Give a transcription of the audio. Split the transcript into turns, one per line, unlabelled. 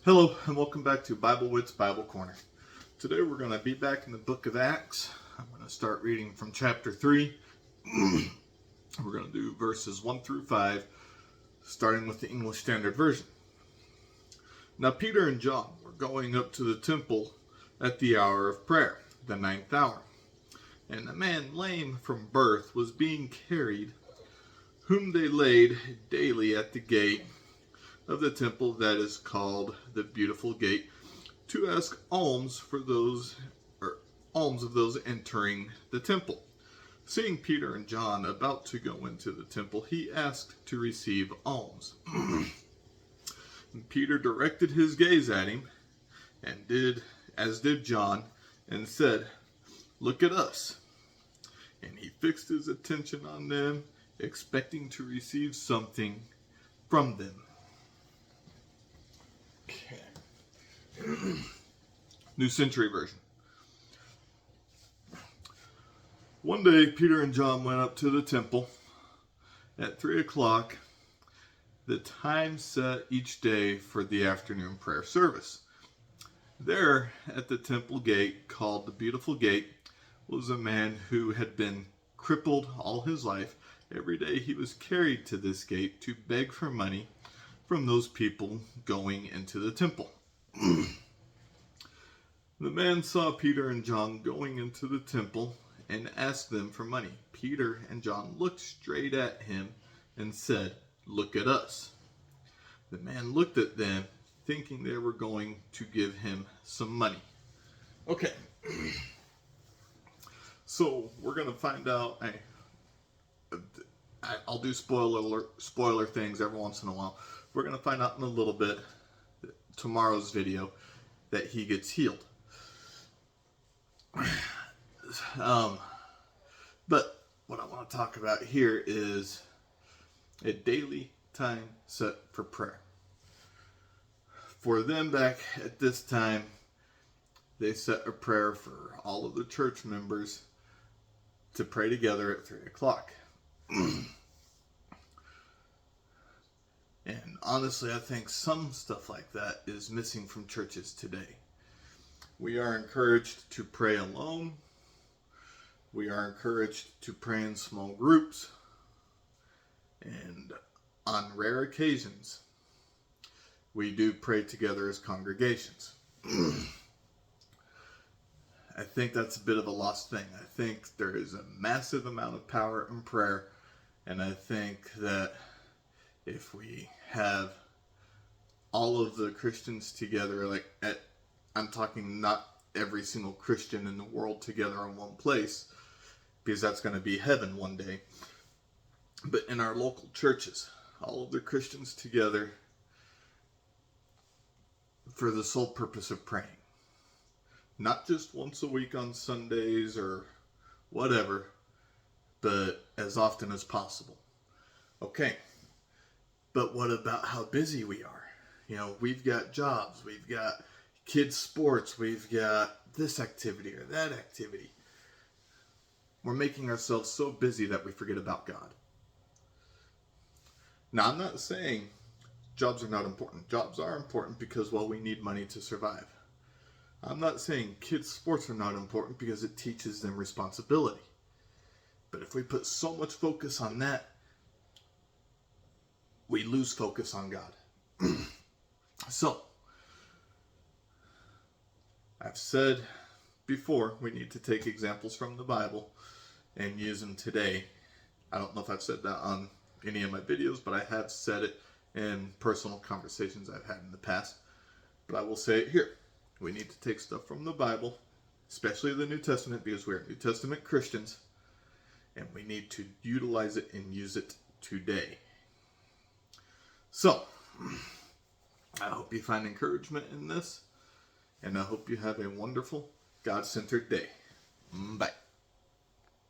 Hello and welcome back to Bible Wits Bible Corner. Today we're going to be back in the book of Acts. I'm going to start reading from chapter 3. We're going to do verses 1 through 5, starting with the English Standard Version. Now Peter and John were going up to the temple at the hour of prayer, the 9th hour. And a man lame from birth was being carried, whom they laid daily at the gate of the temple that is called the Beautiful Gate, to ask alms of those entering the temple. Seeing Peter and John about to go into the temple, he asked to receive alms. And Peter directed his gaze at him, and did John, and said, "Look at us." And he fixed his attention on them, expecting to receive something from them. Okay. New Century Version. One day, Peter and John went up to the temple at 3 o'clock, the time set each day for the afternoon prayer service. There, at the temple gate, called the Beautiful Gate, was a man who had been crippled all his life. Every day he was carried to this gate to beg for money from those people going into the temple. The man saw Peter and John going into the temple and asked them for money. Peter and John looked straight at him and said, "Look at us." The man looked at them, thinking they were going to give him some money. Okay. So we're going to find out. I'll do spoiler things every once in a while. We're going to find out in a little bit, tomorrow's video, that he gets healed. But what I want to talk about here is a daily time set for prayer. For them back at this time, they set a prayer for all of the church members to pray together at 3 o'clock. And honestly, I think some stuff like that is missing from churches today. We are encouraged to pray alone. We are encouraged to pray in small groups. And on rare occasions, we do pray together as congregations. I think that's a bit of a lost thing. I think there is a massive amount of power in prayer. And I think that if we have all of the Christians together, I'm talking not every single Christian in the world together in one place, because that's going to be heaven one day, but in our local churches, all of the Christians together for the sole purpose of praying. Not just once a week on Sundays or whatever, but as often as possible. Okay. But what about how busy we are? We've got jobs, we've got kids' sports, we've got this activity or that activity. We're making ourselves so busy that we forget about God. Now, I'm not saying jobs are not important. Jobs are important because, we need money to survive. I'm not saying kids' sports are not important because it teaches them responsibility. But if we put so much focus on that, we lose focus on God. So, I've said before, we need to take examples from the Bible and use them today. I don't know if I've said that on any of my videos, but I have said it in personal conversations I've had in the past. But I will say it here. We need to take stuff from the Bible, especially the New Testament, because we're New Testament Christians, and we need to utilize it and use it today. So, I hope you find encouragement in this, and I hope you have a wonderful, God-centered day. Bye.